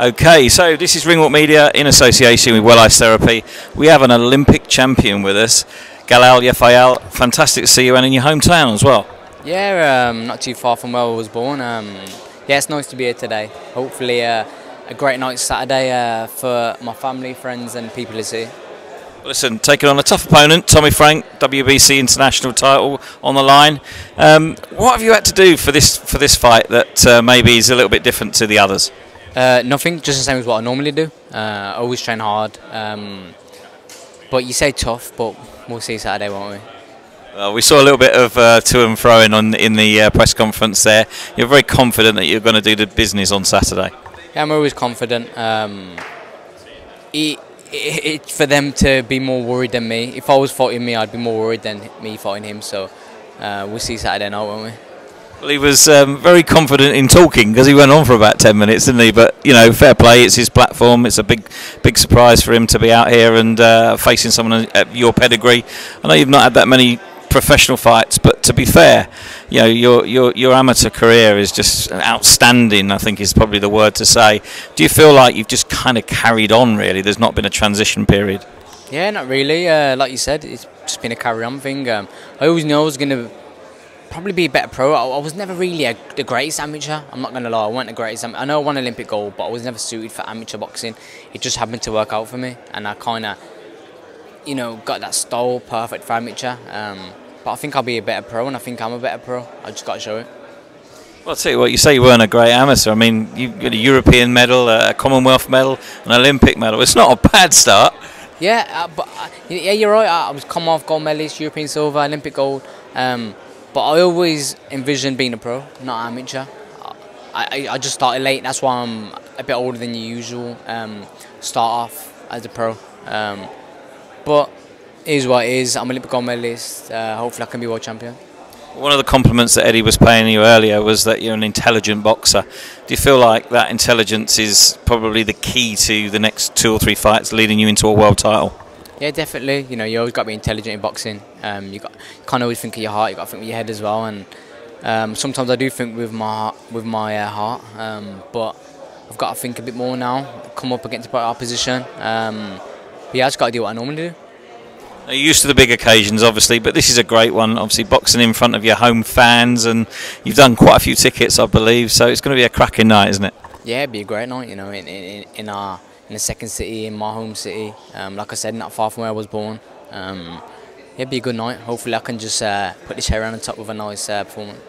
Okay, so this is Ringwalk Media in association with Well Ice Therapy. We have an Olympic champion with us, Galal Yafai. Fantastic to see you, and in your hometown as well. Yeah, not too far from where I was born. Yeah, it's nice to be here today. Hopefully a great night Saturday for my family, friends and people to see. Listen, taking on a tough opponent, Tommy Frank, WBC international title on the line. What have you had to do for this fight that maybe is a little bit different to the others? Nothing, just the same as what I normally do. Always train hard. But you say tough, but we'll see Saturday, won't we? We saw a little bit of to and fro in the press conference there. You're very confident that you're going to do the business on Saturday. Yeah, I'm always confident. For them to be more worried than me. If I was fighting me, I'd be more worried than me fighting him. So we'll see Saturday night, won't we? Well, he was very confident in talking because he went on for about 10 minutes, didn't he? But, you know, fair play, it's his platform. It's a big surprise for him to be out here and facing someone at your pedigree. I know you've not had that many professional fights, but to be fair, you know, your amateur career is just outstanding, I think is probably the word to say. Do you feel like you've just kind of carried on, really? There's not been a transition period? Yeah, not really. Like you said, it's just been a carry-on thing. I always knew I was going to probably be a better pro. I was never really the greatest amateur. I'm not going to lie, I wasn't the greatest. I know I won Olympic gold, but I was never suited for amateur boxing. It just happened to work out for me, and I kind of, you know, got that style perfect for amateur. But I think I'll be a better pro, and I think I'm a better pro. I just got to show it. Well, I'll tell you what, you say you weren't a great amateur. I mean, you got a European medal, a Commonwealth medal, an Olympic medal. It's not a bad start. Yeah, yeah, you're right. I was Commonwealth gold medalist, European silver, Olympic gold. But I always envisioned being a pro, not amateur. I just started late. That's why I'm a bit older than usual. Start off as a pro. But it is what it is. I'm Olympic gold medalist. Hopefully I can be world champion. One of the compliments that Eddie was paying you earlier was that you're an intelligent boxer. Do you feel like that intelligence is probably the key to the next 2 or 3 fights leading you into a world title? Yeah, definitely. You know, you always got to be intelligent in boxing. You can't always think of your heart. You got to think with your head as well. And sometimes I do think with my heart. But I've got to think a bit more now. Come up against our opposition. But yeah, I just got to do what I normally do. Now, you're used to the big occasions, obviously, but this is a great one. Obviously, boxing in front of your home fans, and you've done quite a few tickets, I believe. So it's going to be a cracking night, isn't it? Yeah, it'd be a great night. You know, in the second city, in my home city. Like I said, not far from where I was born. Yeah, it'd be a good night. Hopefully I can just put this hair on the top with a nice performance.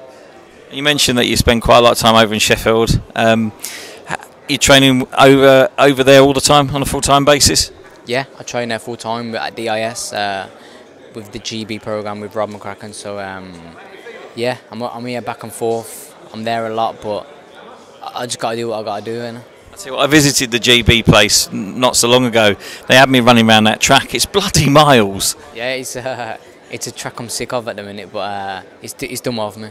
You mentioned that you spend quite a lot of time over in Sheffield. You're training over there all the time on a full-time basis? Yeah, I train there full-time at DIS with the GB programme with Rob McCracken. So yeah, I'm here back and forth. I'm there a lot, but I just got to do what I got to do. You know? I visited the GB place not so long ago. They had me running around that track. It's bloody miles. Yeah, it's a track I'm sick of at the minute, but it's done well for me.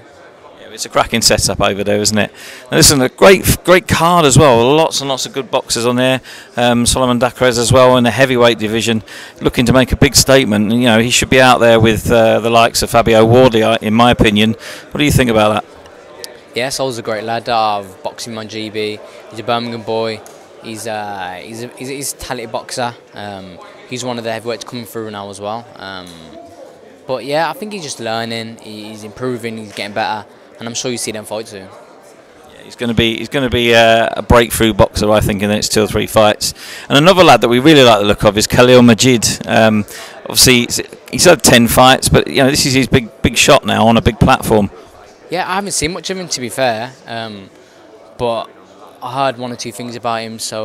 Yeah, it's a cracking setup over there, isn't it? And listen, a great card as well. Lots and lots of good boxers on there. Solomon Dakrez as well in the heavyweight division, looking to make a big statement. And, you know, he should be out there with the likes of Fabio Wardley, in my opinion. What do you think about that? Yeah, Sol's a great lad. I've boxed him on GB. He's a Birmingham boy. He's a talented boxer. He's one of the heavyweights coming through now as well. But yeah, I think he's just learning. He's improving. He's getting better, and I'm sure you see them fight soon. Yeah, he's going to be a breakthrough boxer, I think, in the next 2 or 3 fights. And another lad that we really like the look of is Khalil Majid. Obviously, he's had 10 fights, but you know, this is his big shot now on a big platform. Yeah, I haven't seen much of him, to be fair, but I heard 1 or 2 things about him, so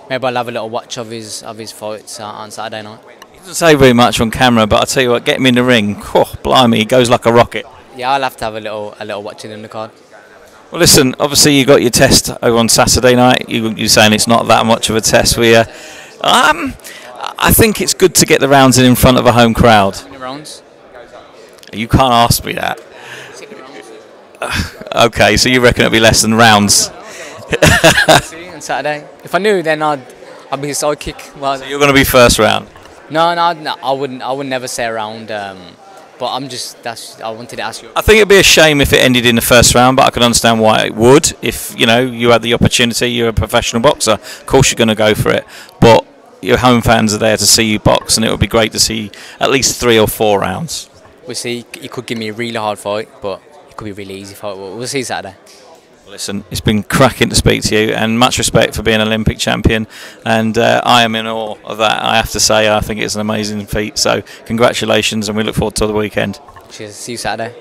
maybe I'll have a little watch of his fights on Saturday night. He doesn't say very much on camera, but I'll tell you what, get him in the ring, oh, blimey, he goes like a rocket. Yeah, I'll have to have a little watch in the card. Well, listen, obviously you got your test over on Saturday night. You're saying it's not that much of a test for you. I think it's good to get the rounds in front of a home crowd. The rounds? You can't ask me that. Okay, so you reckon it'll be less than rounds? See on Saturday. If I knew, then I'd be a sidekick. So you're going to be first round? No, I wouldn't. I would never say a round. But I wanted to ask you. I think it'd be a shame if it ended in the first round, but I can understand why it would. If you had the opportunity, you're a professional boxer, of course you're going to go for it. But your home fans are there to see you box, and it would be great to see at least 3 or 4 rounds. We'll see. He could give me a really hard fight, but it could be a really easy fight. We'll see Saturday. Listen, it's been cracking to speak to you, and much respect for being an Olympic champion, and I am in awe of that. I have to say, I think it's an amazing feat, so congratulations, and we look forward to the weekend. Cheers. See you Saturday.